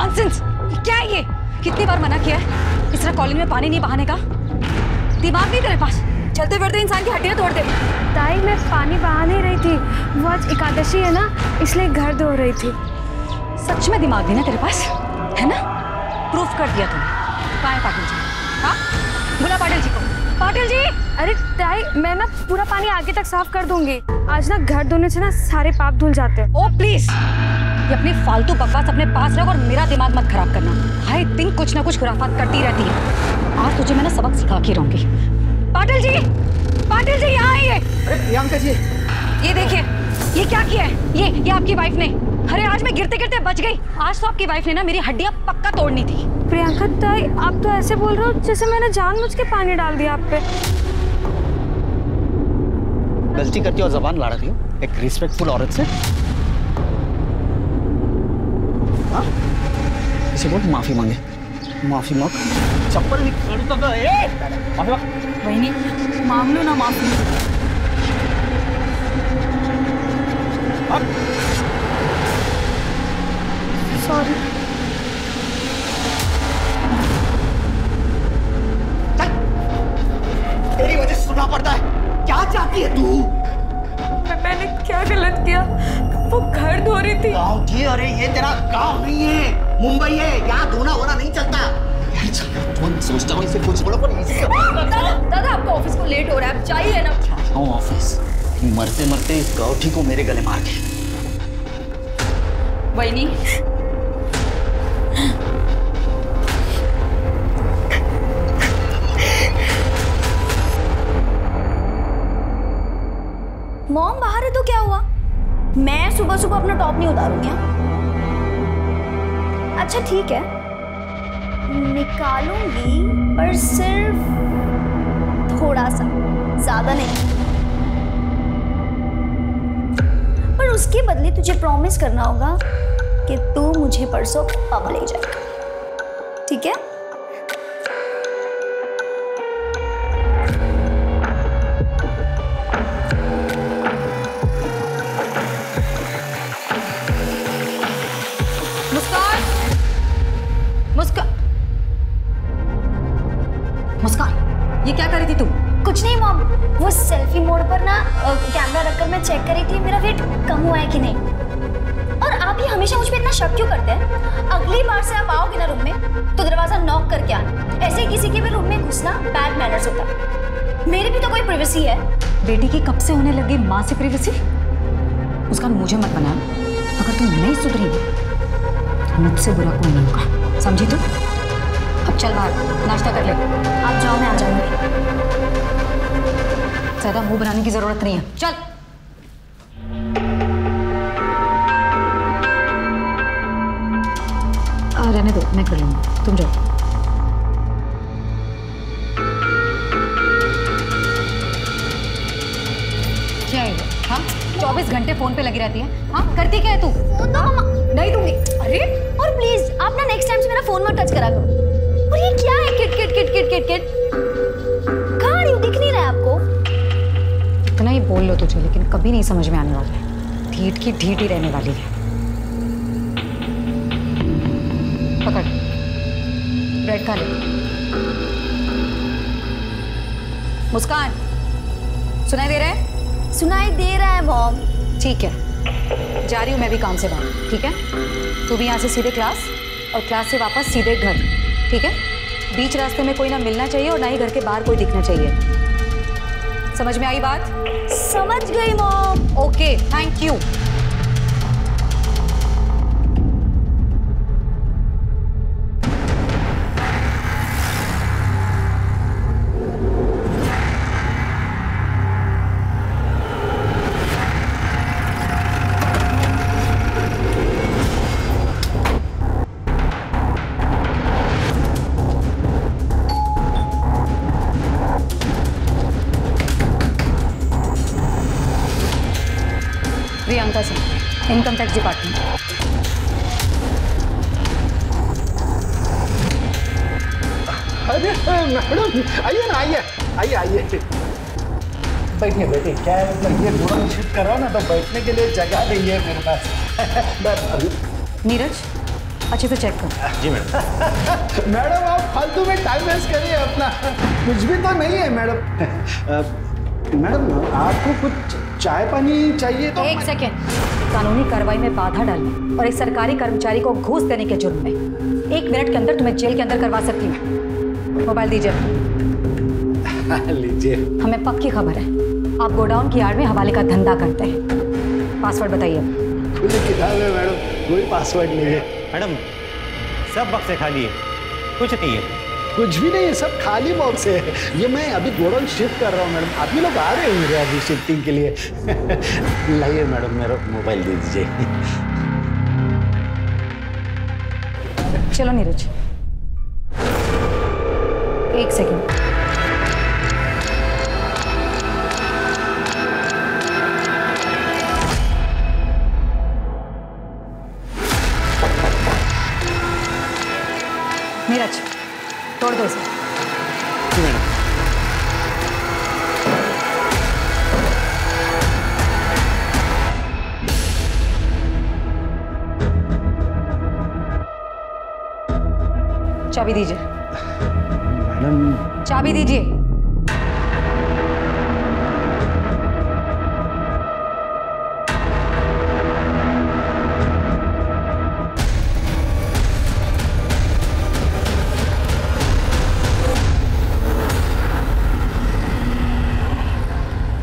Nonsense! क्या है ये? कितनी बार मना किया है इस तरह कॉलोनी में पानी नहीं बहाने का? दिमाग नहीं तेरे पास? चलते फिरते इंसान की हड्डियां तोड़ दे। ताई मैं पानी बहा नहीं रही थी, वो आज एकादशी है ना, इसलिए घर धो रही थी। सच में दिमाग नहीं ना तेरे पास, है ना? प्रूफ कर दिया तुमने। कहाँ है पाटिल जी? हाँ, बुला पाटिल जी को। पाटिल जी! अरे ताई, मैं ना पूरा पानी आगे तक साफ कर दूंगी। आज ना घर धोने से ना सारे पाप धुल जाते हैं। ओ प्लीज, ये अपनी फालतू बकवास अपने पास रख और मेरा दिमाग मत खराब करना। हाय दिन कुछ ना कुछ खुराफात करती रहती है। आज तुझे मैं ना सबक सिखा के रहूंगी। पाटिल जी! पाटिल जी यहाँ आइए। अरे प्रियंका जी, ये देखिए, ये क्या किया है? ये आपकी वाइफ ने। अरे आज मैं गिरते गिरते बच गई। आज तो आपकी वाइफ ने ना मेरी हड्डियां पक्का तोड़नी थी। प्रियंका ताई, आप तो ऐसे बोल रहे हो जैसे मैंने जानबूझ के पानी डाल दिया आप पे। गलती करती हो, जबान लड़ा रही हो एक रिस्पेक्टफुल औरत से। हाँ, इसे बोल माफी मांगे। माफी मांग, चप्पल निकाल तो माफी मांग। वही मांग लो ना माफी। सॉरी। तेरी वजह से सुनना पड़ता है। क्या चाहती है तू? मैंने क्या गलत किया? वो घर धो रही थी। गाँव की? अरे ये तेरा गाँव नहीं है, मुंबई है। यहाँ धोना होना नहीं चलता। तुम सोचता हूँ इसे कुछ बोलो पर इसे दादा आपको ऑफिस को लेट हो रहा है, आप चाहिए ना। हाँ ऑफिस, मरते मरते इस गौठी को मेरे गले मार के। वही मॉम बाहर है तो क्या हुआ? मैं सुबह सुबह अपना टॉप नहीं उतारूंगी। अच्छा ठीक है, निकालूंगी पर सिर्फ थोड़ा सा, ज्यादा नहीं। पर उसके बदले तुझे प्रॉमिस करना होगा कि तू मुझे परसों पब ले जाएगा, ठीक है? मुस्कान, ये क्या कर रही थी तुम? कुछ नहीं मॉम, वो सेल्फी मोड पर ना कैमरा रखकर मैं चेक कर रही थी मेरा वेट कम हुआ है कि नहीं। और आप ये हमेशा मुझ पे इतना शक क्यों करते हैं? अगली बार से आप आओगे ना रूम में तो दरवाजा नॉक करके आना। ऐसे ही किसी के भी रूम में घुसना बैड मैनर्स होता है। मेरी भी तो कोई प्राइवेसी है। बेटी की कब से होने लगी माँ से प्राइवेसी? मुस्कान मुझे मत बना, अगर तुम नहीं सुधरी मुझसे बुरा कोई नहीं होगा, समझी तू? अब चल बाहर नाश्ता कर ले। आप जाओ, मैं आ जाऊंगी। ज्यादा मुंह बनाने की जरूरत नहीं है, चल। रहने दो, मैं कर लूंगी, तुम जाओ। क्या है? हाँ, 24 घंटे फोन पे लगी रहती है। हाँ, करती क्या है तू? फोन दो मम्मा। नहीं दूंगी। अरे और प्लीज आप ना नेक्स्ट टाइम से मेरा फोन मत टच करा करो। और ये क्या है? Kit kit kit kit kit kit, कहाँ रही हूँ? दिख नहीं रहा है आपको? इतना ही बोल लो तुझे, लेकिन कभी नहीं समझ में आने वाला है। ढीठ की ढीठ ही रहने वाली है। पकड़, ब्रेड खा ले। मुस्कान, सुनाई दे रहा है? सुनाई दे रहा है मॉम। ठीक है, जा रही हूँ मैं भी काम से बाहर, ठीक है? तू भी यहाँ से सीधे क्लास और क्लास से वापस सीधे घर, ठीक है? बीच रास्ते में कोई ना मिलना चाहिए और ना ही घर के बाहर कोई दिखना चाहिए। समझ में आई बात? समझ गई mom. Okay, thank you. Priyanka Singh, income tax department. अरे मैडम, आइए ना, आइए आइए आइए, बैठिए बैठिए। क्या है, मतलब ये पूरा शिफ्ट कर रहा हूँ ना, तो बैठने के लिए जगह नहीं है मेरे पास। नीरज, अच्छे से चेक कर। जी मैडम। मैडम आप फालतू में टाइम वेस्ट करिए अपना, कुछ भी तो नहीं है मैडम। मैडम आपको कुछ चाय पानी चाहिए तो? एक सेकेंड। कानूनी कार्रवाई में बाधा डालने और एक सरकारी कर्मचारी को घूस देने के जुर्म में 1 मिनट के अंदर तुम्हें जेल के अंदर करवा सकती हूँ। मोबाइल दीजिए। लीजिए। हमें पक्की खबर है आप गोडाउन की आड़ में हवाले का धंधा करते हैं। पासवर्ड बताइए। खुली किताब है मैडम, कोई पासवर्ड नहीं है। मैडम सब बक्से खाली है, कुछ नहीं है। कुछ भी नहीं है, सब खाली बॉक्स है। ये मैं अभी गोडाउन शिफ्ट कर रहा हूँ मैडम, आप ही लोग आ रहे होंगे अभी शिफ्टिंग के लिए। लाइए मैडम मेरा मोबाइल दे दीजिए। चलो नीरज, 1 सेकेंड। नीरज तोड़ दो इसे। जी मैडम। चाबी दीजिए। मैडम चाबी दीजिए।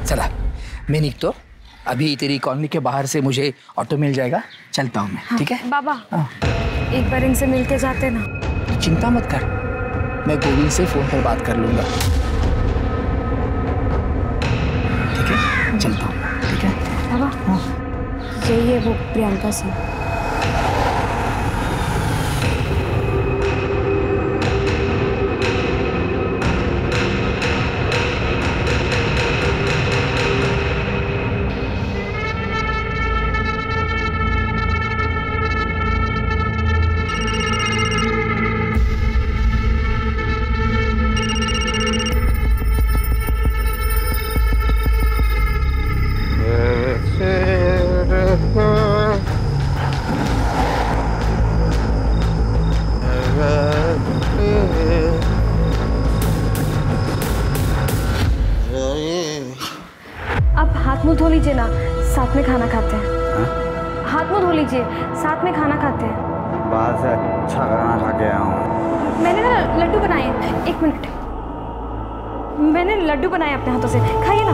चला मैं निकतो, अभी तेरी कॉलोनी के बाहर से मुझे ऑटो मिल जाएगा, चलता हूँ मैं। ठीक है बाबा, हाँ। एक बार इनसे मिलके जाते ना। तो चिंता मत कर, मैं गोविंद से फोन पर बात कर लूंगा। ठीक है चलता हूँ। ठीक है बाबा, हाँ। यही है वो प्रियंका सिंह। आप हाथ मुंह धो लीजिए ना, साथ में खाना खाते हैं। हाथ मुंह धो लीजिए, साथ में खाना खाते हैं। बाहर से अच्छा खाना खा के आया हूँ। मैंने ना लड्डू बनाए हैं, 1 मिनट। मैंने लड्डू बनाए अपने हाथों से, खाइए ना।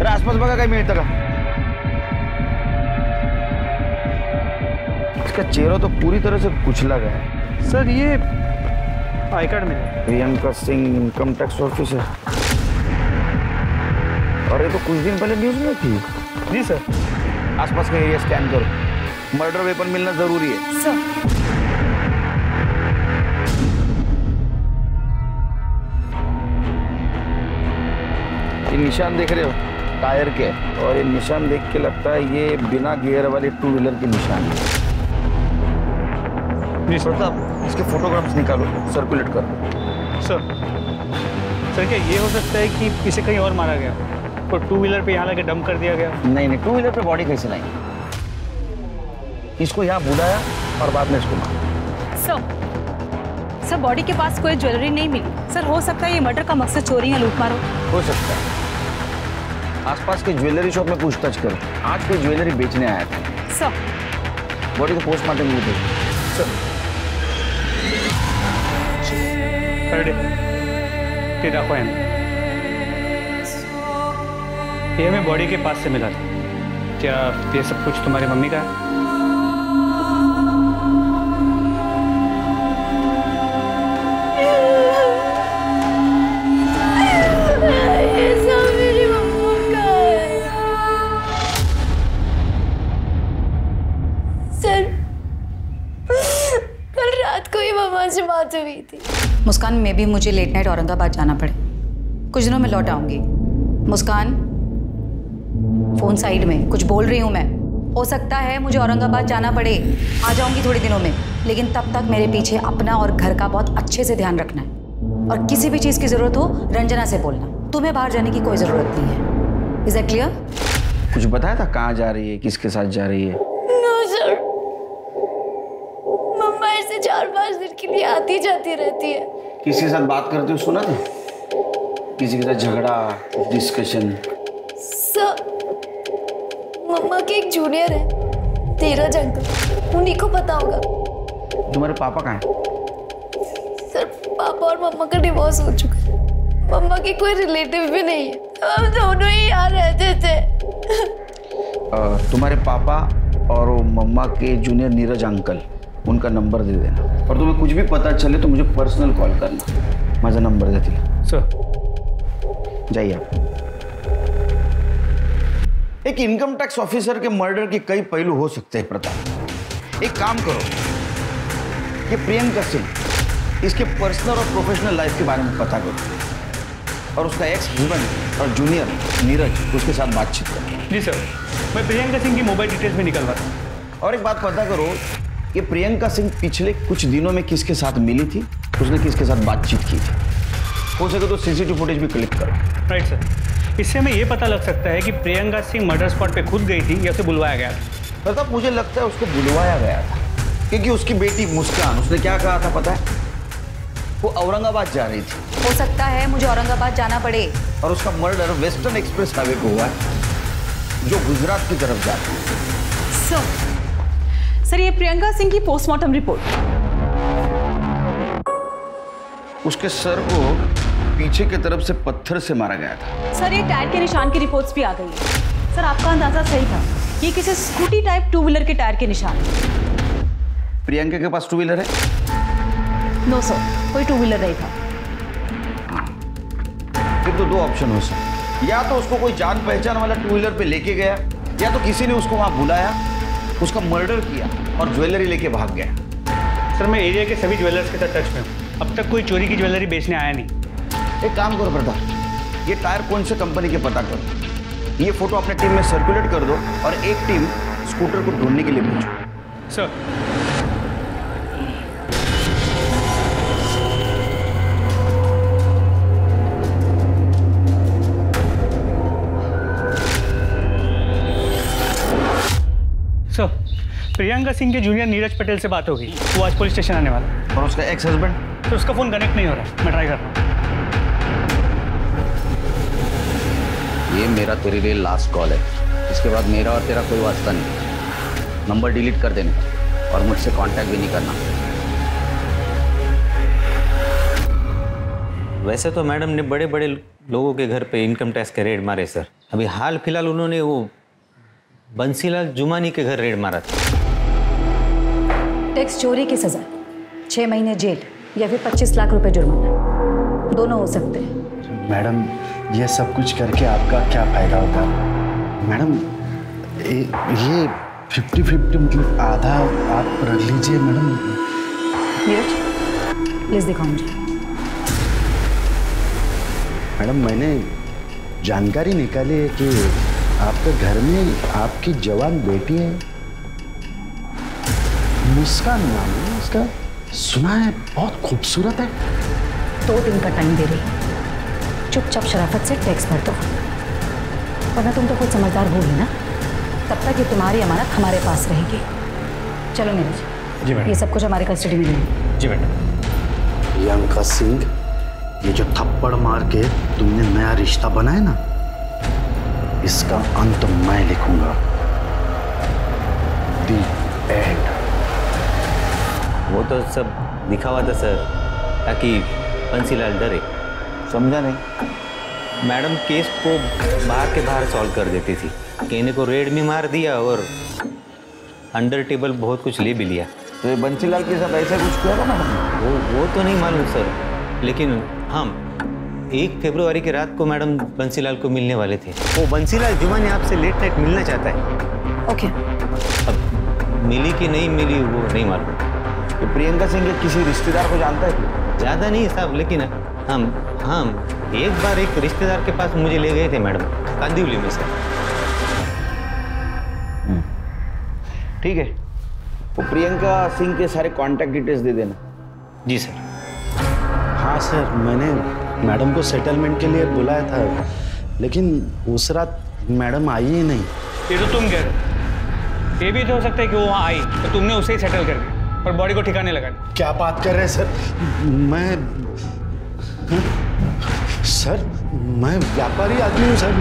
आसपास बघा काही मिळतं का? इसका चेहरा तो पूरी तरह से कुचला गया है। सर ये आई कार्ड में Priyanka Singh income tax officer, और ये तो कुछ दिन पहले न्यूज में थी। जी सर। आसपास का एरिया स्कैन करो, मर्डर वेपन मिलना जरूरी है। सर, ये निशान देख रहे हो, टायर के, और ये निशान देख के लगता है ये बिना गियर वाले 2 व्हीलर के निशान है। प्रताप, इसके फोटोग्राफ्स निकालो, सर्कुलेट करो। सर क्या ये हो सकता है कि इसे कहीं और मारा गया और 2 व्हीलर पे यहाँ लाके डंप कर दिया गया? नहीं नहीं, 2 व्हीलर पे बॉडी कैसे लाएंगे? इसको यहाँ बुलाया और बाद में इसको मारा। सर बॉडी के पास कोई ज्वेलरी नहीं मिली। सर हो सकता है ये मर्डर का मकसद चोरी या लूट मारो हो सकता है। आसपास के ज्वेलरी शॉप में पूछताछ करो, आज कोई ज्वेलरी बेचने आया था। सर बॉडी को पोस्टमार्टम के लिए भेजो। ये हमें बॉडी के पास से मिला था। क्या ये सब कुछ तुम्हारी मम्मी का है? ये सब मेरी मम्मा का है। सर कल रात को ही मम्मा से बात हुई थी। मुस्कान, में भी मुझे लेट नाइट औरंगाबाद जाना पड़े, कुछ दिनों में लौट आऊंगी। मुस्कान, फोन साइड में, कुछ बोल रही हूँ मैं। हो सकता है मुझे औरंगाबाद जाना पड़े, आ जाऊंगी थोड़े दिनों में, लेकिन तब तक मेरे पीछे अपना और घर का बहुत अच्छे से ध्यान रखना है। और किसी भी चीज़ की ज़रूरत हो रंजना से बोलना। तुम्हें बाहर जाने की कोई ज़रूरत नहीं है। Is that clear? कुछ बताया था कहाँ जा रही है, किसके साथ जा रही है? नो सर, मम्मा ऐसे 4-5 दिन के लिए आती जाती रहती है। किसी के साथ बात करते हो सुना था? किसी के साथ झगड़ा, डिस्कशन? सर मम्मा के एक जूनियर है, धीरज अंकल, उन्हीं को पता होगा। तुम्हारे पापा कहाँ हैं? सर पापा और मम्मा का डिवोर्स हो चुका है। मम्मा के कोई रिलेटिव भी नहीं है, हम दोनों ही यहाँ रहते थे। तुम्हारे पापा और वो मम्मा के जूनियर नीरज अंकल, उनका नंबर दे देना, और तुम्हें कुछ भी पता चले तो मुझे पर्सनल कॉल करना। माझा नंबर देते सर। जाइए आप। एक इनकम टैक्स ऑफिसर के मर्डर के कई पहलू हो सकते हैं प्रताप। एक काम करो, ये प्रियंका सिंह, इसके पर्सनल और प्रोफेशनल लाइफ के बारे में पता करो, और उसका एक्स हस्बैंड और जूनियर नीरज, उसके साथ बातचीत करो। जी सर, मैं प्रियंका सिंह की मोबाइल डिटेल्स भी निकलवाता। और एक बात पता करो, ये प्रियंका सिंह पिछले कुछ दिनों में किसके साथ मिली थी, उसने किसके साथ बातचीत की थी। हो सके तो सीसीटीवी फुटेज भी क्लिक करो। राइट सर, इससे हमें ये पता लग सकता है कि प्रियंका सिंह मर्डर स्पॉट पे खुद गई थी या उसे बुलवाया गया था। मतलब मुझे लगता है उसको बुलवाया गया था, क्योंकि उसकी बेटी मुस्कान, उसने क्या कहा था पता है? वो औरंगाबाद जा रही थी। हो सकता है मुझे औरंगाबाद जाना पड़े। और उसका मर्डर वेस्टर्न एक्सप्रेस हाईवे को हुआ है, जो गुजरात की तरफ जाता है। सर ये प्रियंका सिंह की पोस्टमार्टम रिपोर्ट। उसके सर को पीछे की तरफ से पत्थर से मारा गया था। सर ये टायर के निशान की रिपोर्ट्स भी आ गई है। सर आपका अंदाजा सही था, ये किसी स्कूटी टाइप 2 व्हीलर के टायर के निशान। प्रियंका के पास 2 व्हीलर है? नो सर, कोई 2 व्हीलर नहीं था। फिर तो 2 ऑप्शन हो सकते, या तो उसको कोई जान पहचान वाला 2 व्हीलर पे लेके गया, या तो किसी ने उसको वहां बुलाया, उसका मर्डर किया और ज्वेलरी लेके भाग गया। सर मैं एरिया के सभी ज्वेलर्स के साथ टच में हूँ, अब तक कोई चोरी की ज्वेलरी बेचने आया नहीं। एक काम करो प्रताप, ये टायर कौन से कंपनी के पता करो, ये फोटो अपने टीम में सर्कुलेट कर दो, और एक टीम स्कूटर को ढूंढने के लिए भेजो। सर सर, प्रियंका सिंह के जूनियर नीरज पटेल से बात हो गई, वो आज पुलिस स्टेशन आने वाला है। और उसका एक्स हस्बैंड? तो उसका फोन कनेक्ट नहीं हो रहा, मैं ट्राई कर रहा हूँ। ये मेरा तेरे लिए लास्ट कॉल है, इसके बाद मेरा और तेरा कोई वास्ता नहीं। नंबर डिलीट कर देना और मुझसे कांटेक्ट भी नहीं करना। वैसे तो मैडम ने बड़े बड़े लोगों के घर पे इनकम टैक्स के रेड मारे सर। अभी हाल फिलहाल उन्होंने वो बंसीलाल जुमानी के घर रेड मारा था। टैक्स चोरी की सजा 6 महीने जेल या फिर 25 लाख रुपए जुर्माना, दोनों हो सकते हैं। मैडम ये सब कुछ करके आपका क्या फायदा होगा? मैडम ये 50-50 मतलब आधा आप रख लीजिए मैडम। नीरज प्लीज दिखाओ मुझे। मैडम मैंने जानकारी निकाली है कि आपके घर में आपकी जवान बेटी है, मुस्कान नाम है उसका, सुना है बहुत खूबसूरत है। 2 दिन का टाइम दे रही, चुपचाप शराफत से टैक्स भर दो, वरना तुम तो खुद समझदार हो ही ना। तब तक ये तुम्हारी अमानत हमारे पास रहेगी। चलो नीरज। जी मैडम। ये सब कुछ हमारे कस्टडी में लेंगे। जी मैडम। प्रियंका सिंह, ये जो थप्पड़ मार के तुमने नया रिश्ता बनाया ना, इसका अंत मैं लिखूंगा। दी एंड। वो तो सब दिखावा था सर, ताकि बंसीलाल डरे। समझा नहीं? मैडम केस को बाहर के बाहर सॉल्व कर देती थी। कहने को रेड में मार दिया और अंडर टेबल बहुत कुछ ले भी लिया। तो ये बंसीलाल के साथ ऐसा कुछ किया था मैडम? वो तो नहीं मालूम सर, लेकिन हम 1 फरवरी की रात को मैडम बंसीलाल को मिलने वाले थे। वो बंसीलाल जुमानी आपसे लेट नाइट मिलना चाहता है। ओके। अब मिली कि नहीं मिली वो नहीं मालूम। तो प्रियंका सिंह के किसी रिश्तेदार को जानता है? ज़्यादा नहीं साहब, लेकिन हम एक बार एक रिश्तेदार के पास मुझे ले गए थे मैडम, कांदिवली में सर। ठीक है, वो प्रियंका सिंह के सारे कांटेक्ट डिटेल्स दे देना। जी सर। हाँ सर, मैंने मैडम को सेटलमेंट के लिए बुलाया था, लेकिन उस रात मैडम आई ही नहीं। ये तो तुम कह रहे हो, ये भी तो हो सकता है कि वो वहाँ आई तो तुमने उसे ही सेटल कर दिया और बॉडी को ठिकाने लगा दिया। क्या बात कर रहे हैं सर? मैं व्यापारी आदमी हूँ सर,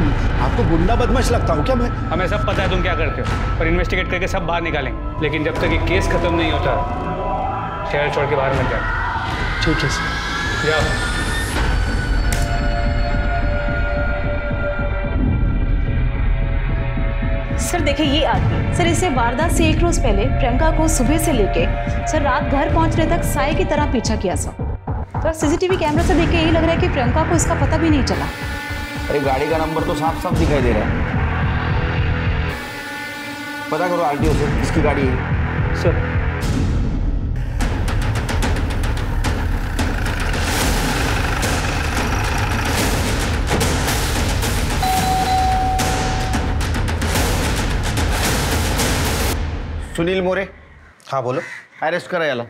आपको गुंडा बदमाश लगता हूँ क्या मैं? हमें सब पता है तुम क्या करते हो, पर इन्वेस्टिगेट करके सब बाहर निकालेंगे, लेकिन जब तक ये केस खत्म नहीं होता शहर छोड़ के बाहर मत जाओ। ठीक है सर। जाओ। सर देखिए ये आदमी, सर इसे वारदात से 1 रोज पहले प्रियंका को सुबह से लेके सर रात घर पहुंचने तक साए की तरह पीछा किया सर। तो सीसीटीवी कैमरा से देख के यही लग रहा है कि प्रियंका को इसका पता भी नहीं चला। अरे गाड़ी का नंबर तो साफ साफ दिखाई दे रहा है। पता करो आरटीओ से किसकी गाड़ी है। सर सुनील मोरे। हाँ बोलो। अरेस्ट करा याला।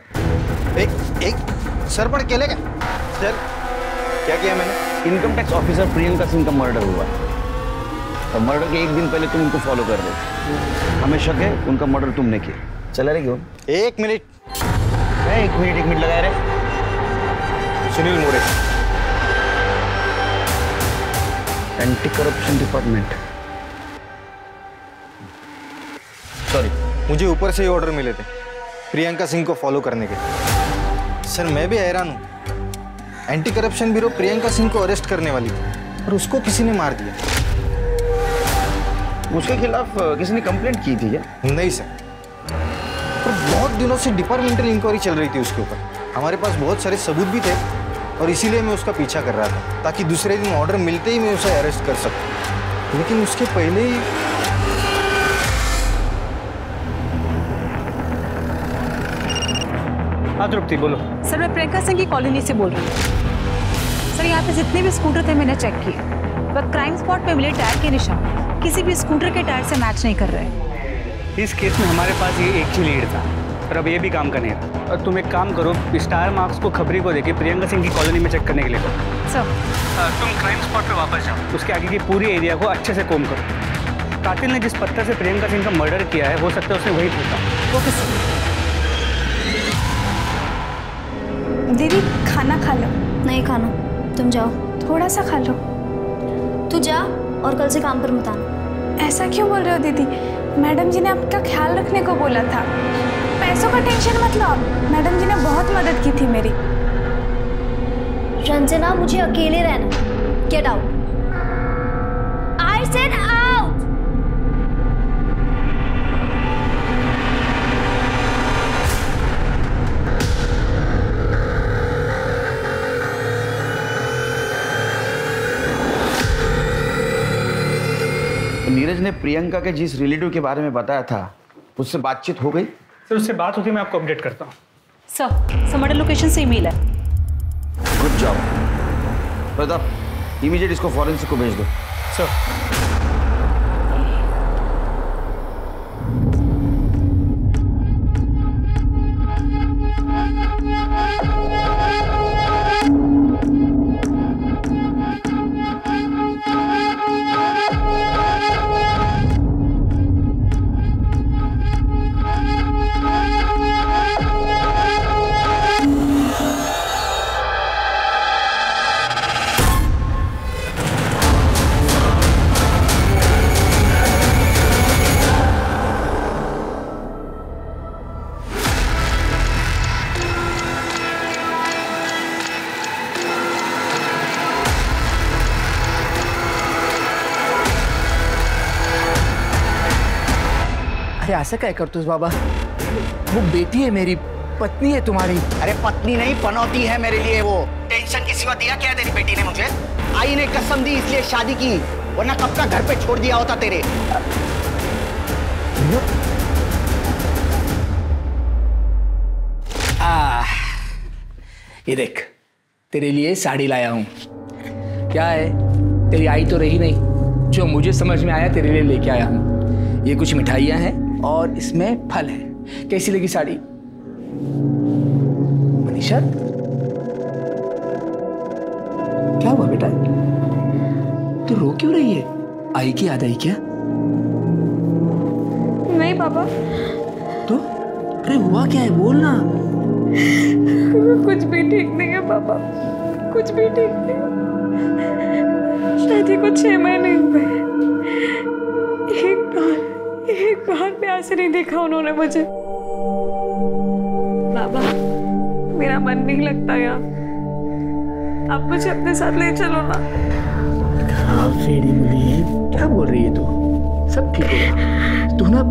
एक सर पण केले क्या? सर क्या किया मैंने? Income tax officer Priyanka Singh का मर्डर हुआ। तो मर्डर के 1 दिन पहले तुम उनको फॉलो कर रहे थे। हमें शक है उनका मर्डर तुमने किया। चला रहे क्यों? 1 मिनट। 1 मिनट लगाए रहे। सुनील मोरे, एंटी करप्शन डिपार्टमेंट। सॉरी, मुझे ऊपर से ही ऑर्डर मिले थे प्रियंका सिंह को फॉलो करने के। सर मैं भी हैरान हूँ, anti corruption bureau Priyanka Singh को अरेस्ट करने वाली थी और उसको किसी ने मार दिया। उसके खिलाफ किसी ने कंप्लेंट की थी क्या? नहीं सर, पर बहुत दिनों से डिपार्टमेंटल इंक्वायरी चल रही थी उसके ऊपर। हमारे पास बहुत सारे सबूत भी थे और इसीलिए मैं उसका पीछा कर रहा था, ताकि दूसरे दिन ऑर्डर मिलते ही मैं उसे अरेस्ट कर सकूं। लेकिन उसके पहले ही हाँ तृप्ति बोलो। सर मैं प्रियंका सिंह की कॉलोनी से बोल रही हूँ। सर यहाँ पे जितने भी स्कूटर थे मैंने चेक किए, पर क्राइम स्पॉट पे मिले टायर के निशान किसी भी स्कूटर के टायर से मैच नहीं कर रहे। इस केस में हमारे पास ये एक ही लीड था और अब ये भी काम करने का। और तुम एक काम करो, स्टार मार्क्स को खबरी को देके प्रियंका सिंह की कॉलोनी में चेक करने के लिए करो। सर तुम क्राइम स्पॉट पे वापस जाओ, उसके आगे की पूरी एरिया को अच्छे से कोम करो। कातिल ने जिस पत्थर से प्रियंका सिंह का मर्डर किया है, हो सकता है उसने वही फूका। वो किस दीदी खाना खा लो। नहीं खाना, तुम जाओ। थोड़ा सा खा लो। तू जा और कल से काम पर मत आना। ऐसा क्यों बोल रहे हो दीदी? मैडम जी ने आपका ख्याल रखने को बोला था। पैसों का टेंशन मत लो आप, मैडम जी ने बहुत मदद की थी मेरी। रंजना मुझे अकेले रहना। Get out. I said out. Neeraj ने प्रियंका के जिस रिलेटिव के बारे में बताया था, उससे बातचीत हो गई? सर उससे बात होती है, मैं आपको अपडेट करता हूँ। सर मर्डर लोकेशन से ईमेल है। गुड जॉब प्रताप, इमीडिएट इसको फॉरेंसिक को भेज दो। सर अरे ऐसा क्या करतूस बाबा, वो बेटी है मेरी, पत्नी है तुम्हारी। अरे पत्नी नहीं पनौती है मेरे लिए वो। टेंशन के सिवा दिया क्या तेरी बेटी ने मुझे? आई ने कसम दी इसलिए शादी की, वरना कब का घर पे छोड़ दिया होता तेरे। ये देख, तेरे लिए साड़ी लाया हूं। क्या है, तेरी आई तो रही नहीं, जो मुझे समझ में आया तेरे लिए लेके आया हूं। ये कुछ मिठाइयां हैं और इसमें फल है। कैसी लगी साड़ी मनीषा? क्या हुआ बेटा, तू रो क्यों रही है? आई की याद आई क्या? नहीं पापा। तो अरे हुआ क्या है, बोल ना। कुछ भी ठीक नहीं है पापा, कुछ भी ठीक नहीं है। शादी को 6 महीने हुए, एक बार प्यार से नहीं देखा उन्होंने मुझे। बाबा मेरा मन नहीं लगता यार, आप मुझे अपने साथ ले चलो ना। फेरी मुली है, क्या बोल रही है तू? सब ठीक होगा, तू ना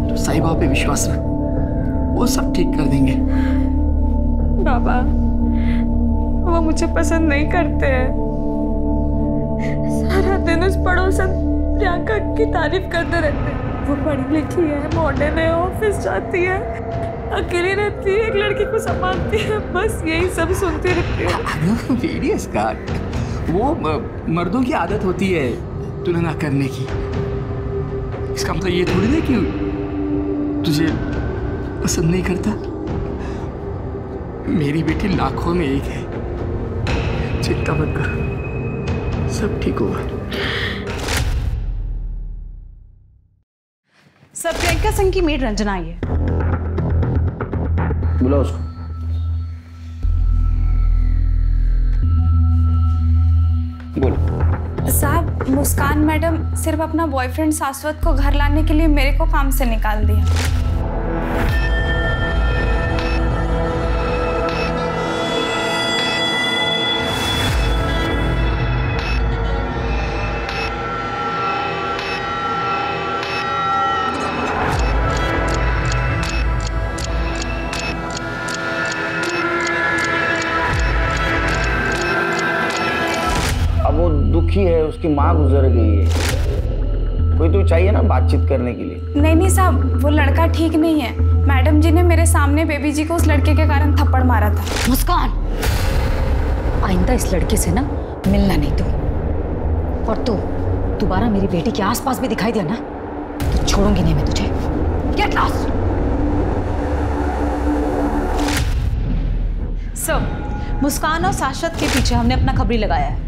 तो साईं बाबा पे विश्वास रख, वो सब ठीक कर देंगे। बाबा वो मुझे पसंद नहीं करते हैं, सारा दिन उस पड़ोसन प्रियंका की तारीफ करते रहते हैं। वो पढ़ी लिखी है, मॉडर्न है, ऑफिस जाती है, अकेली रहती है, एक लड़की को संभालती है, बस यही सब सुनती रहती है। वो मर्दों की आदत होती है तुलना करने की। इसका मतलब ये थोड़ी ना कि तुझे पसंद नहीं करता। मेरी बेटी लाखों में एक है, चिंता मत कर, सब ठीक होगा। सर प्रियंका सिंह की मेड रंजना आई है। बुलाओ उसको। बोलो। साहब मुस्कान मैडम सिर्फ अपना बॉयफ्रेंड शाश्वत को घर लाने के लिए मेरे को काम से निकाल दिया। वो दुखी है, उसकी माँ गुजर गई है, कोई तो चाहिए ना बातचीत करने के लिए। नहीं साहब, वो लड़का ठीक नहीं है। मैडम जी ने मेरे सामने बेबी जी को उस लड़के के कारण थप्पड़ मारा था। मुस्कान, आइंदा इस लड़के से ना मिलना नहीं तू। और तू दोबारा मेरी बेटी के आसपास भी दिखाई दिया ना तो छोड़ूंगी नहीं मैं तुझे। Get lost. सर मुस्कान और शाश्वत के पीछे हमने अपना खबरी लगाया है।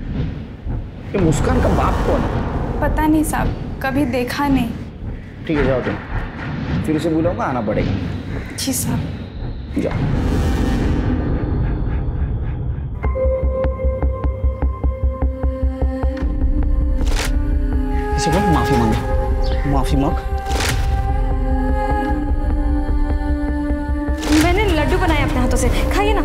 ये मुस्कान का बाप कौन है? पता नहीं साहब, कभी देखा नहीं। ठीक है जाओ तुम, फिर से बुलाऊंगा, आना पड़ेगा। जी साहब। जाओ। इसे बोल माफी मांगे, माफी मांग। मैंने लड्डू बनाए अपने हाथों से, खाइए ना।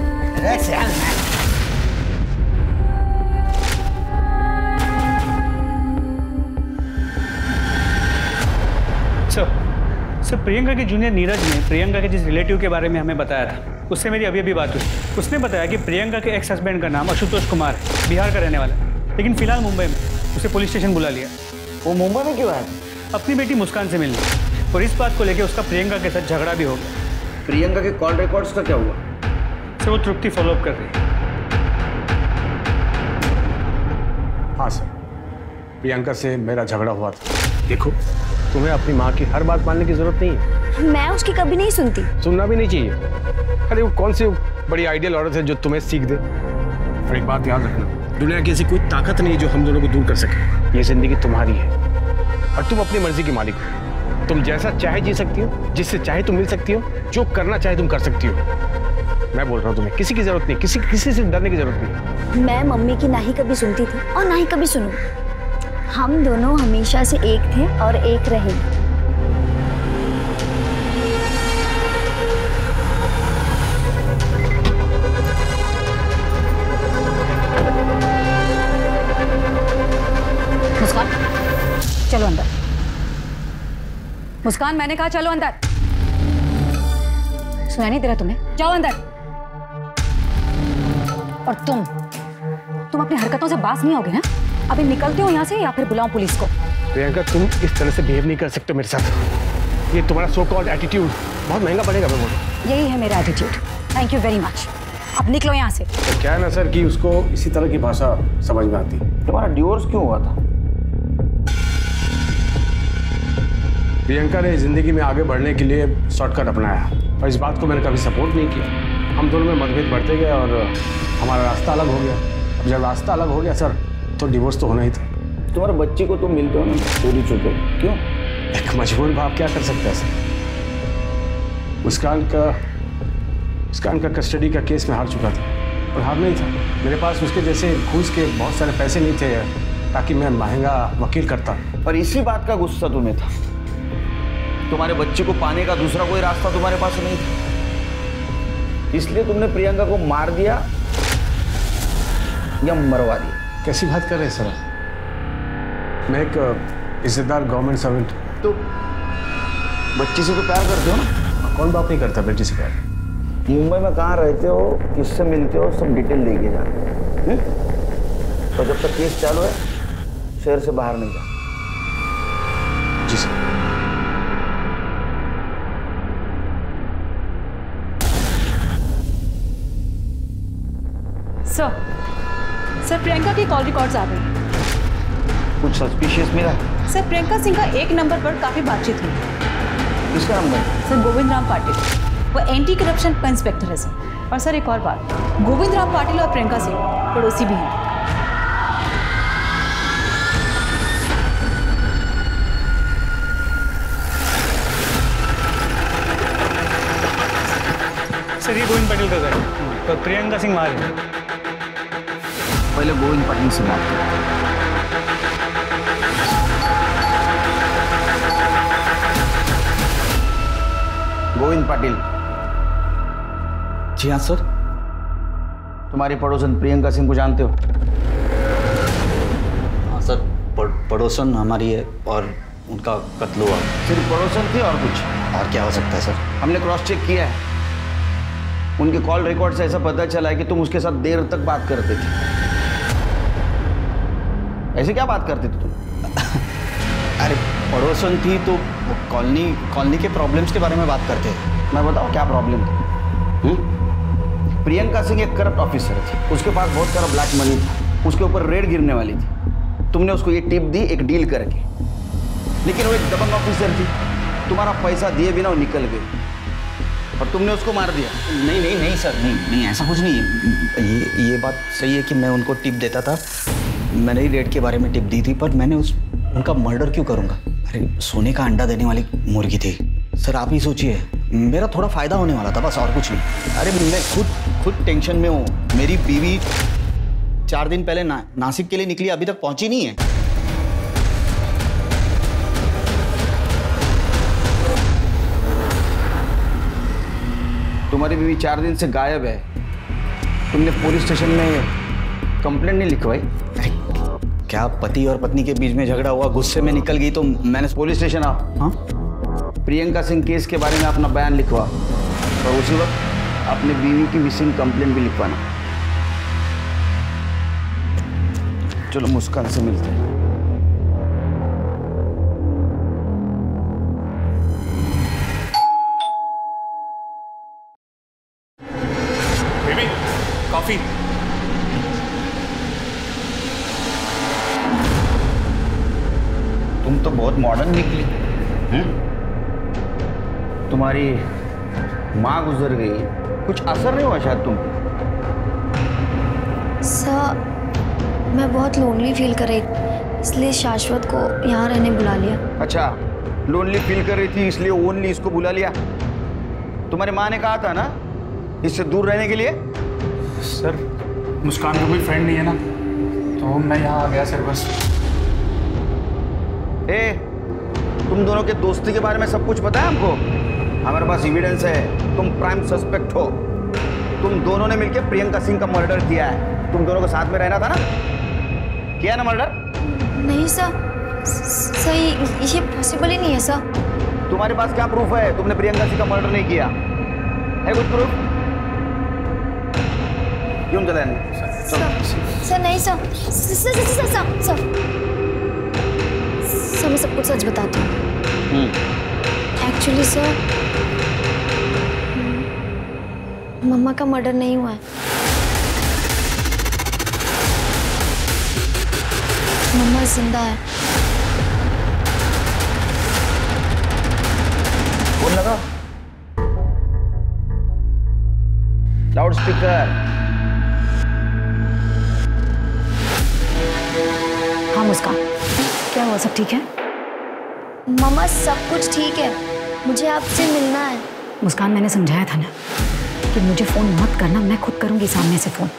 सर प्रियंका के जूनियर नीरज ने प्रियंका के जिस रिलेटिव के बारे में हमें बताया था, उससे मेरी अभी बात हुई। उसने बताया कि प्रियंका के एक्स हस्बैंड का नाम आशुतोष कुमार है, बिहार का रहने वाला है, लेकिन फिलहाल मुंबई में। उसे पुलिस स्टेशन बुला लिया। वो मुंबई में क्यों आया? अपनी बेटी मुस्कान से मिलने, और इस बात को लेकर उसका प्रियंका के साथ झगड़ा भी हो गया। प्रियंका के कॉल रिकॉर्ड्स का क्या हुआ? सर वो तृप्ति फॉलोअप कर रही है। हाँ सर, प्रियंका से मेरा झगड़ा हुआ था। देखो, तुम्हें अपनी माँ की हर बात मानने की जरूरत नहीं है। मैं उसकी कभी नहीं सुनती। सुनना भी नहीं चाहिए। अरे वो कौन सी बड़ी आइडियल औरत है जो तुम्हें सीख दे। और एक बात याद रखना, दुनिया की ऐसी कोई ताकत नहीं जो हम दोनों को दूर कर सके। ये जिंदगी तुम्हारी है और तुम अपनी मर्जी की मालिक हो। तुम जैसा चाहे जी सकती हो, जिससे चाहे तुम मिल सकती हो, जो करना चाहे तुम कर सकती हो। मैं बोल रहा हूँ तुम्हें किसी की जरूरत नहीं, किसी से डरने की जरूरत नहीं। मैं मम्मी की ना ही कभी सुनती थी और ना ही कभी सुनूं। हम दोनों हमेशा से एक थे और एक रहेंगे। मुस्कान, चलो अंदर। मुस्कान, मैंने कहा चलो अंदर। सुनाई नहीं दे रहा तुम्हें? जाओ अंदर। और तुम अपनी हरकतों से बाज नहीं आओगे ना? अभी निकलते हो यहाँ से या फिर बुलाऊं पुलिस को? प्रियंका, तुम इस तरह से बिहेव नहीं कर सकते मेरे साथ। ये तुम्हारा सो कॉल्ड एटीट्यूड बहुत महंगा पड़ेगा। मैं बोल रहा हूं। यही है मेरा attitude. Thank you very much. अब निकलो यहाँ से। तो क्या है ना सर कि उसको इसी तरह की भाषा समझ में आती। तुम्हारा डिवोर्स क्यों हुआ था? प्रियंका ने जिंदगी में आगे बढ़ने के लिए शॉर्टकट अपनाया और इस बात को मैंने कभी सपोर्ट नहीं किया। हम दोनों में मतभेद बढ़ते गए और हमारा रास्ता अलग हो गया। अब जब रास्ता अलग हो गया सर, तो डिवोर्स तो होना ही था। तुम्हारे बच्ची को तुम मिलते हो ना चोरी छुपे, क्यों? एक मजबूर बाप क्या कर सकता है सर? मुस्कान का कस्टडी का केस में हार चुका था और हार नहीं था। मेरे पास उसके जैसे घूस के बहुत सारे पैसे नहीं थे ताकि मैं महंगा वकील करता। और इसी बात का गुस्सा तुम्हें था। तुम्हारे बच्चे को पाने का दूसरा कोई रास्ता तुम्हारे पास नहीं था, इसलिए तुमने प्रियंका को मार दिया या मरवा दिया। कैसी बात कर रहे हैं सर? मैं एक इज्जतदार गवर्नमेंट सर्वेंट। तो बच्ची से तो प्यार करते हो ना? कौन बाप नहीं करता बेटी से प्यार? मुंबई में कहाँ रहते हो, किससे मिलते हो, सब डिटेल लेके जाना। तो जब तक केस चालू है शहर से बाहर नहीं जा। जी सर। सर, प्रियंका की कॉल रिकॉर्ड्स आ गई। कुछ सस्पिशियस मिला? सर, प्रियंका सिंह का एक नंबर पर काफी बातचीत हुई। किसका नंबर? सर, गोविंद राम पाटिल, वो एंटी करप्शन का इंस्पेक्टर है सर। और सर एक और बात, गोविंद राम पाटिल और प्रियंका सिंह पड़ोसी भी हैं। सर ये गोविंद पाटिल का घर है, तो प्रियंका सिंह वहाँ है। पहले गोविंद पाटिल से बात करो। गोविंद पाटिल। जी हाँ सर। तुम्हारी पड़ोसन प्रियंका सिंह को जानते हो? हाँ सर, पड़ोसन हमारी है और उनका कत्ल हुआ। सिर्फ पड़ोसन थी और कुछ? और क्या हो सकता है सर? हमने क्रॉस चेक किया है। उनके कॉल रिकॉर्ड से ऐसा पता चला है कि तुम उसके साथ देर तक बात करते थे। ऐसे क्या बात करते थे तुम? अरे पड़ोसन थी तो कॉलोनी के प्रॉब्लम्स के बारे में बात करते हैं। मैं बताऊं क्या प्रॉब्लम थी? प्रियंका सिंह एक करप्ट ऑफिसर थी, उसके पास बहुत सारा ब्लैक मनी था, उसके ऊपर रेड गिरने वाली थी। तुमने उसको ये टिप दी एक डील करके, लेकिन वो एक दबंग ऑफिसर थी। तुम्हारा पैसा दिए बिना वो निकल गई और तुमने उसको मार दिया। नहीं सर, नहीं ऐसा कुछ नहीं है। ये बात सही है कि मैं उनको टिप देता था, मैंने ही रेड के बारे में टिप दी थी, पर मैंने उनका मर्डर क्यों करूँगा? अरे सोने का अंडा देने वाली मुर्गी थी सर। आप ही सोचिए, मेरा थोड़ा फायदा होने वाला था बस, और कुछ नहीं। अरे मैं खुद टेंशन में हूँ। मेरी बीवी 4 दिन पहले नासिक के लिए निकली, अभी तक पहुंची नहीं है। तुम्हारी बीवी 4 दिन से गायब है, तुमने पुलिस स्टेशन में कंप्लेंट नहीं लिखवाई? अरे क्या पति और पत्नी के बीच में झगड़ा हुआ, गुस्से में निकल गई तो मैंने। पुलिस स्टेशन आओ। हाँ, प्रियंका सिंह केस के बारे में अपना बयान लिखवा और उसी वक्त अपनी बीवी की मिसिंग कंप्लेंट भी लिखवाना। चलो मुस्कान से मिलते हैं। Baby, coffee. तुम तो बहुत मॉडर्न निकली। तुम्हारी माँ गुजर गई, कुछ असर नहीं हुआ शायद तुम? सर, मैं बहुत लोनली फील कर रही, इसलिए शाश्वत को यहाँ रहने बुला लिया। अच्छा, लोनली फील कर रही थी इसलिए ओनली इसको बुला लिया? तुम्हारी माँ ने कहा था ना इससे दूर रहने के लिए? सर, मुस्कान का कोई फ्रेंड नहीं है ना, तो मैं यहाँ आ गया सर बस। तुम दोनों के दोस्ती के बारे में सब कुछ पता है हमको? हमारे पास एविडेंस है, तुम प्राइम सस्पेक्ट हो। तुम दोनों ने मिलकर प्रियंका सिंह का मर्डर किया है। तुम दोनों को साथ में रहना था ना? किया ना मर्डर? नहीं सर, सही ये पॉसिबल ही नहीं है सर। तुम्हारे पास क्या प्रूफ है तुमने प्रियंका सिंह का मर्डर नहीं किया है? कुछ प्रूफ? क्यों चले? सर नहीं सर, सर मैं सब कुछ सच बताती हूँ। एक्चुअली सर, मम्मा का मर्डर नहीं हुआ है। मम्मा जिंदा है। फोन लगा, लाउड स्पीकर। हाँ मुस्कान, क्या हुआ? सब ठीक है? मम्मा सब कुछ ठीक है, मुझे आपसे मिलना है। मुस्कान, मैंने समझाया था ना कि मुझे फोन मत करना, मैं खुद करूंगी सामने से फोन।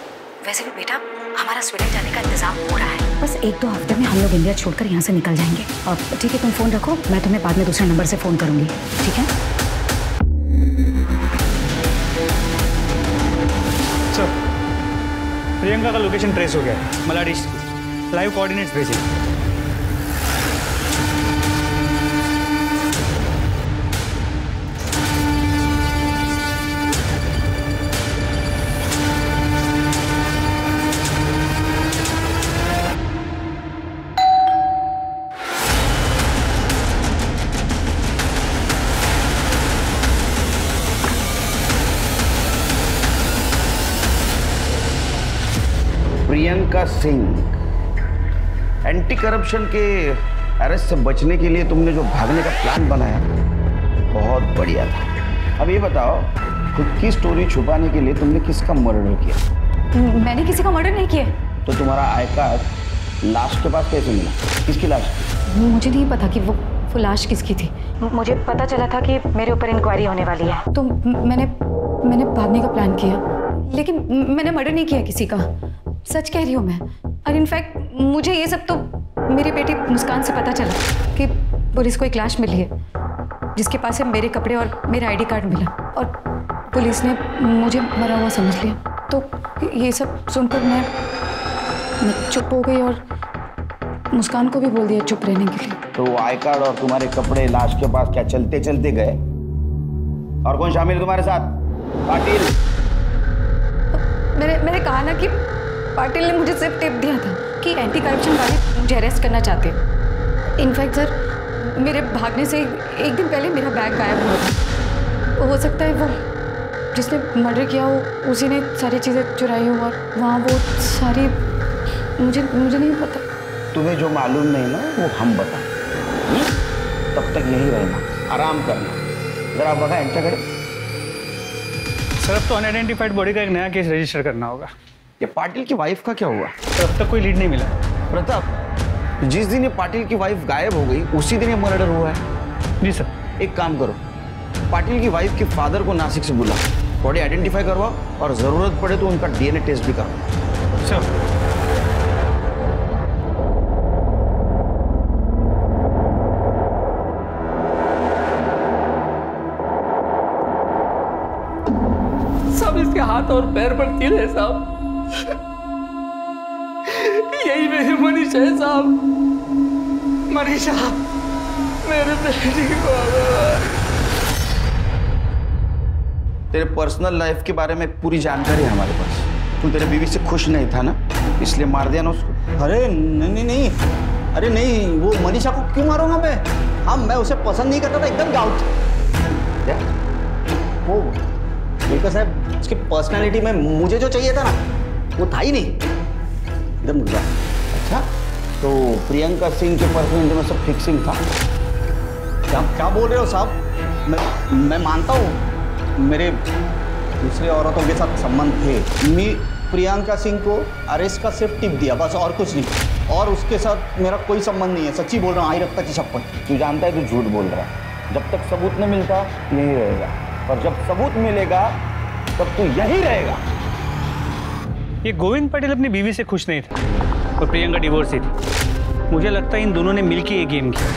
वैसे भी बेटा, हमारा स्वीडन जाने का इंतजाम हो रहा है, बस 1-2 हफ्ते में हम लोग इंडिया छोड़कर यहाँ से निकल जाएंगे। और ठीक है, तुम फोन रखो, मैं तुम्हें बाद में दूसरे नंबर से फोन करूंगी, ठीक है? सर, प्रियंका का लोकेशन ट्रेस हो गया है, मलाडी लाइव कोऑर्डिनेट्स भेजिए। प्रियंका सिंह, एंटी करप्शन के अरेस्ट से बचने के लिए तुमने जो भागने का प्लान बनाया बहुत बढ़िया था। अब ये बताओ, खुद की स्टोरी छुपाने के लिए तुमने किसका मर्डर किया? मैंने किसी का मर्डर नहीं किया। तो तुम्हारा आई कार्ड लाश के पास कैसे मिला? किसकी लाश? मुझे नहीं पता कि वो लाश किसकी थी। मुझे पता चला था कि मेरे ऊपर इंक्वायरी होने वाली है, तो मैंने भागने का प्लान किया, लेकिन मैंने मर्डर नहीं किया किसी का। सच कह रही हूँ मैं। और इनफैक्ट मुझे ये सब तो मेरी बेटी मुस्कान से पता चला कि पुलिस को एक लाश मिली है जिसके पास से मेरे कपड़े और मेरा आईडी कार्ड मिला, और पुलिस ने मुझे मरा हुआ समझ लिया। तो ये सब सुनकर मैं चुप हो गई और मुस्कान को भी बोल दिया चुप रहने के लिए। तो वो आई कार्ड और तुम्हारे कपड़े लाश के पास क्या चलते चलते गए? और कौन शामिल है तुम्हारे साथ? पाटिल। मैंने कहा ना कि पाटिल ने मुझे सिर्फ टिप दिया था कि एंटी करप्शन वाले मुझे अरेस्ट करना चाहते हैं। इनफैक्ट सर, मेरे भागने से एक दिन पहले मेरा बैग गायब हुआ था। हो सकता है वो जिसने मर्डर किया हो उसी ने सारी चीज़ें चुराई हो, और वहाँ वो सारी मुझे नहीं पता। तुम्हें जो मालूम नहीं ना वो हम बता। तब तक यही रहना, आराम करना। जरा बघा यांच्याकडे। सर, अब तो अनआइडेंटिफाइड बॉडी का एक नया केस रजिस्टर करना होगा। ये पाटिल की वाइफ का क्या हुआ? तो अब तक कोई लीड नहीं मिला। प्रताप, जिस दिन ये पाटिल की वाइफ गायब हो गई उसी दिन ये मर्डर हुआ है। जी सर। एक काम करो, पाटिल की वाइफ के फादर को नासिक से बुला, बॉडी आइडेंटिफाई करवाओ और जरूरत पड़े तो उनका डीएनए टेस्ट भी करवाओ। सर। सब इसके हाथ और पैर पर तिल है साहब। यही मेरी मनीषा है साहब। मनीषा, मेरे बेटी को। तेरे पर्सनल लाइफ के बारे में पूरी जानकारी है हमारे पास। तू तेरे बीवी से खुश नहीं था ना, इसलिए मार दिया ना उसको। अरे नहीं, अरे नहीं, वो मनीषा को क्यों मारूंगा मैं? हाँ, मैं उसे पसंद नहीं करता था, एकदम गाउट। क्या वो लेकर साहब, उसकी पर्सनालिटी में मुझे जो चाहिए था ना वो था ही नहीं, एकदम मुर्गा। अच्छा, तो प्रियंका सिंह के पर्सनल में सब फिक्सिंग था। क्या क्या बोल रहे हो साहब? मैं मानता हूँ मेरे दूसरे औरतों के साथ संबंध थे। मैं प्रियंका सिंह को अरेस्ट का सिर्फ टिप दिया बस, और कुछ नहीं। और उसके साथ मेरा कोई संबंध नहीं है, सच्ची बोल रहा हूँ, आई रफ्ता की शपथ। तू जानता है तू झूठ बोल रहा है। जब तक सबूत नहीं मिलता यहीं रहेगा, और जब सबूत मिलेगा तब तू यहीं रहेगा। ये गोविंद पटेल अपनी बीवी से खुश नहीं था और प्रियंका डिवोर्स ही थी। मुझे लगता है इन दोनों ने मिलकर ये गेम किया।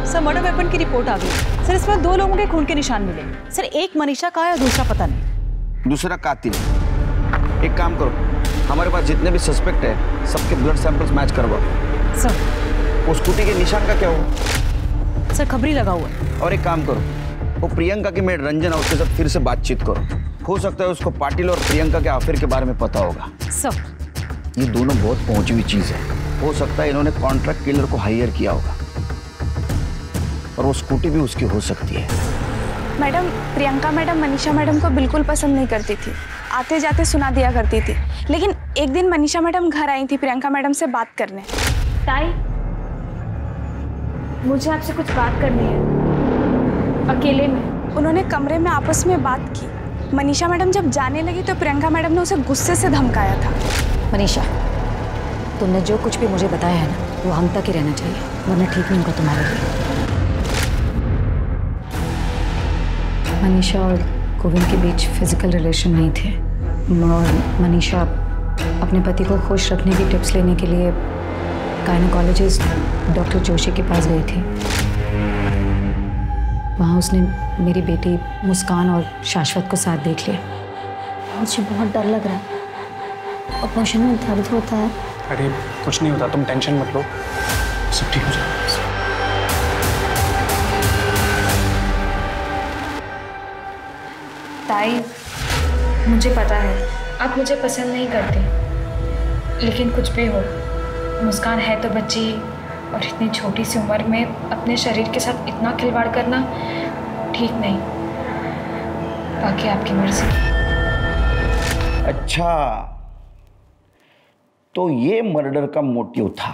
सर मर्डर वेपन की रिपोर्ट आ गई। सर इसमें 2 लोगों के खून के निशान मिले। सर एक मनीषा का है और दूसरा पता नहीं। दूसरा कातिल। एक काम करो, हमारे पास जितने भी सस्पेक्ट है सबके ब्लड सैंपल्स मैच करवाओ। सर वो स्कूटी के निशान का क्या हुआ? सर खबरी लगा हुआ है। और एक काम करो, वो प्रियंका की मेड रंजन और उसके साथ फिर से बातचीत करो। हो सकता है उसको पाटिल और प्रियंका के अफेयर के बारे में पता होगा। सर ये दोनों बहुत पहुंची हुई चीज है। हो सकता है इन्होंने कॉन्ट्रैक्ट किलर को हायर किया होगा, और वो स्कूटी भी उसकी हो सकती है। Madam, Priyanka madam Manisha madam को बिल्कुल पसंद नहीं करती थी, आते जाते सुना दिया करती थी। लेकिन एक दिन मनीषा मैडम घर आई थी प्रियंका मैडम से बात करने। ताई, मुझे आपसे कुछ बात करनी है, अकेले में। उन्होंने कमरे में आपस में बात की। मनीषा मैडम जब जाने लगी तो प्रियंका मैडम ने उसे गुस्से से धमकाया था। मनीषा, तुमने जो कुछ भी मुझे बताया है ना, वो हम तक ही रहना चाहिए, वरना ठीक नहीं होगा तुम्हारे लिए। मनीषा और गोविंद के बीच फिजिकल रिलेशन नहीं थे, और मनीषा अपने पति को खुश रखने की टिप्स लेने के लिए गायनेकोलॉजिस्ट डॉक्टर जोशी के पास गई थी। वहाँ उसने मेरी बेटी मुस्कान और शाश्वत को साथ देख लिया। मुझे बहुत डर लग रहा है, ऑपरेशन में दर्द होता है। अरे कुछ नहीं होता, तुम टेंशन मत लो, सब ठीक हो जाएगा। ताई, मुझे पता है आप मुझे पसंद नहीं करते, लेकिन कुछ भी हो, मुस्कान है तो बच्ची, और इतनी छोटी सी उम्र में अपने शरीर के साथ इतना खिलवाड़ करना ठीक नहीं। बाकी आपकी मर्जी। अच्छा, तो ये मर्डर का मोटिव था।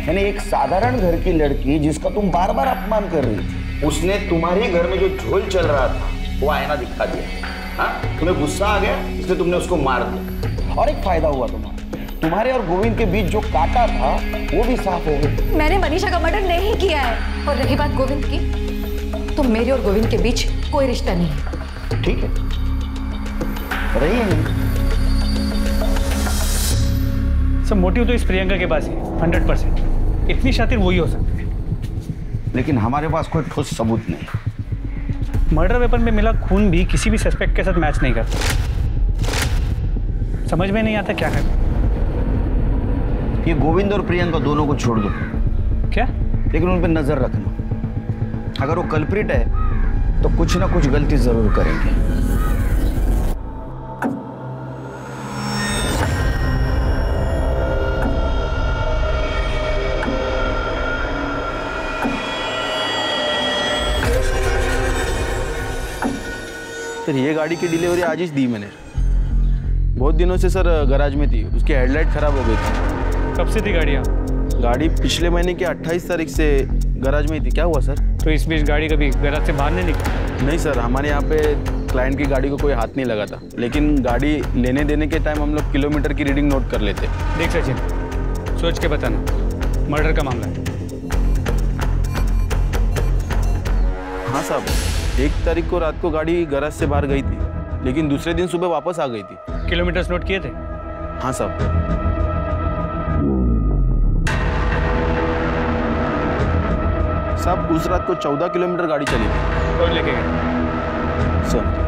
यानी एक साधारण घर की लड़की जिसका तुम बार बार अपमान कर रही थी, उसने तुम्हारे घर में जो झोल चल रहा था वो आईना दिखा दिया। हाँ, तुम्हें गुस्सा आ गया इसलिए तुमने उसको मार दिया, और एक फायदा हुआ तुम्हारे और गोविंद के बीच जो कांटा था वो भी साफ हो गया। मैंने मनीषा का मर्डर नहीं किया है, और रही बात गोविंद की, तो मेरे और गोविंद के बीच कोई रिश्ता नहीं है। ठीक है, रही है नहीं। सब मोटिव तो इस प्रियंका के पास है 100%। इतनी शातिर वही हो सकती है, लेकिन हमारे पास कोई ठोस सबूत नहीं। मर्डर वेपन में मिला खून भी किसी भी सस्पेक्ट के साथ मैच नहीं करता। समझ में नहीं आता क्या करना। ये गोविंद और प्रियंका दोनों को छोड़ दो। क्या? लेकिन उन पर नजर रखना, अगर वो कल्प्रिट है तो कुछ ना कुछ गलती जरूर करेंगे। सर ये गाड़ी की डिलीवरी आज ही दी मैंने। बहुत दिनों से सर गैराज में थी, उसकी हेडलाइट खराब हो गई थी। कब से थी गाड़ियाँ? गाड़ी पिछले महीने की 28 तारीख से गैराज में ही थी। क्या हुआ सर? तो इस बीच गाड़ी कभी गैराज से बाहर नहीं निकली? नहीं सर, हमारे यहाँ पे क्लाइंट की गाड़ी को कोई हाथ नहीं लगा था, लेकिन गाड़ी लेने देने के टाइम हम लोग किलोमीटर की रीडिंग नोट कर लेते। देख सचिन, सोच के बताना, मर्डर का मामला है। हाँ साहब, 1 तारीख को रात को गाड़ी गैराज से बाहर गई थी, लेकिन दूसरे दिन सुबह वापस आ गई थी। किलोमीटर्स नोट किए थे? हाँ साहब। साहब उस रात को 14 किलोमीटर गाड़ी चली थी। कौन लेके गया? सर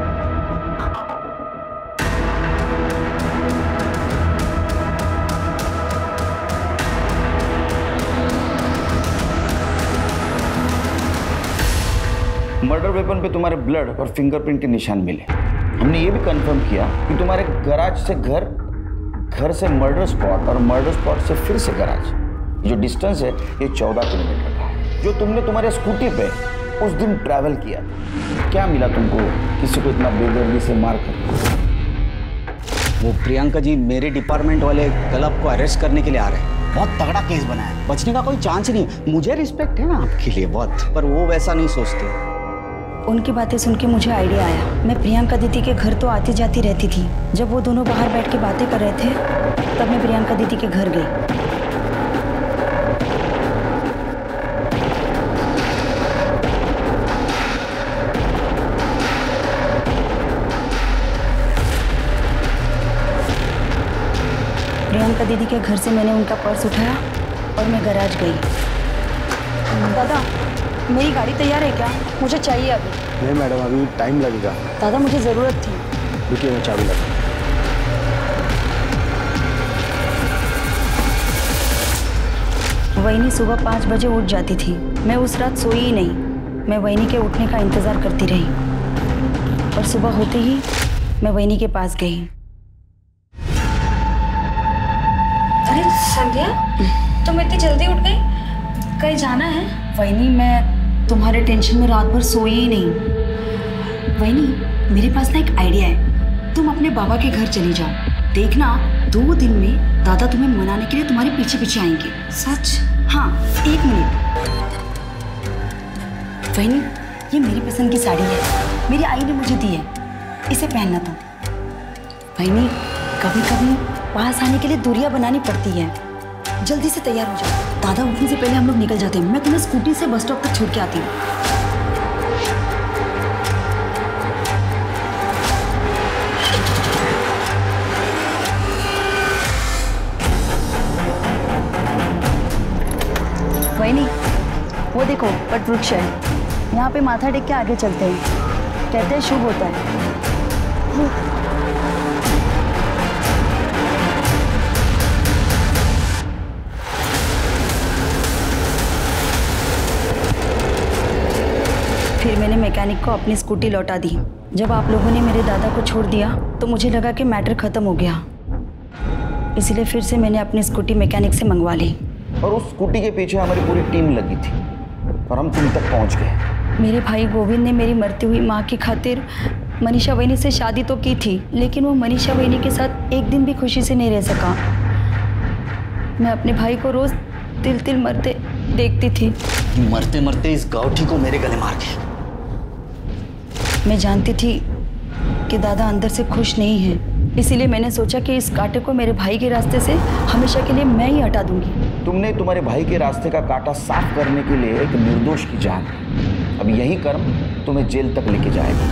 मर्डर वेपन पे तुम्हारे ब्लड और फिंगरप्रिंट के निशान मिले। हमने ये भी कंफर्म किया कि तुम्हारे गैराज से घर से मर्डर स्पॉट और मर्डर स्पॉट से फिर से गैराज, जो डिस्टेंस है ये 14 किलोमीटर का है, जो तुमने तुम्हारे स्कूटी पे उस दिन ट्रैवल किया। क्या मिला तुमको किसी को इतना बेदर्दी से मार कर? वो प्रियंका जी मेरे डिपार्टमेंट वाले कल आपको अरेस्ट करने के लिए आ रहे हैं। बहुत तगड़ा केस बना है, बचने का कोई चांस नहीं है। मुझे रिस्पेक्ट है ना आपके लिए बहुत, पर वो वैसा नहीं सोचते। उनकी बातें सुन के मुझे आइडिया आया। मैं प्रियंका दीदी के घर तो आती जाती रहती थी। जब वो दोनों बाहर बैठ के बातें कर रहे थे तब मैं प्रियंका दीदी के घर गई। प्रियंका दीदी के घर से मैंने उनका पर्स उठाया और मैं गैराज गई। दादा, मेरी गाड़ी तैयार है क्या? मुझे चाहिए अभी। नहीं मैडम, अभी टाइम लगेगा। दादा, मुझे ज़रूरत थी। रुकिए, मैं चाबी लाता हूँ। वहीनी सुबह 5 बजे उठ जाती थी। मैं उस रात सोई ही नहीं। मैं वहीनी के उठने का इंतज़ार करती रही और सुबह होते ही मैं वहीनी के पास गई। अरे संध्या, तुम इतनी जल्दी उठ गई? कहीं जाना है? वहीनी, मैं तुम्हारे टेंशन में रात भर सोई ही नहीं। वहीनी, मेरे पास ना एक आइडिया है। तुम अपने बाबा के घर चली जाओ। देखना 2 दिन में दादा तुम्हें मनाने के लिए तुम्हारे पीछे पीछे आएंगे। सच? हाँ, 1 मिनट। वहीनी, ये मेरी पसंद की साड़ी है। मेरी आई ने मुझे दी है। इसे पहनना तुम। वहीनी, कभी कभी पास आने के लिए दूरियां बनानी पड़ती है। जल्दी से तैयार हो जाओ। दादा उठने से पहले हम लोग निकल जाते हैं। मैं तुम्हें स्कूटी से बस स्टॉप तक छोड़ के आती हूँ। वहीनी, वो देखो वट वृक्ष है। यहाँ पे माथा टेक के आगे चलते हैं। कहते हैं शुभ होता है। फिर मैंने मैकेनिक को अपनी स्कूटी लौटा दी। जब आप लोगों ने मेरे दादा को छोड़ दिया तो मुझे लगा कि मैटर खत्म हो गया, इसलिए फिर से मैंने अपनी स्कूटी मैकेनिक से मंगवा ली। और उस स्कूटी के पीछे हमारी पूरी टीम लगी थी और हम तुम तक पहुंच गए। मेरे भाई गोविंद ने मेरी मरती हुई माँ की खातिर मनीषा वहीनी से शादी तो की थी, लेकिन वो मनीषा वहीनी के साथ एक दिन भी खुशी से नहीं रह सका। मैं अपने भाई को रोज तिल तिल मरते देखती थी। मरते मरते इस गाउठी को मेरे गले मार के। मैं जानती थी कि दादा अंदर से खुश नहीं है, इसीलिए मैंने सोचा कि इस कांटे को मेरे भाई के रास्ते से हमेशा के लिए मैं ही हटा दूंगी। तुमने तुम्हारे भाई के रास्ते का कांटा साफ करने के लिए एक निर्दोष की जान। अब यही कर्म तुम्हें जेल तक लेके जाएगा।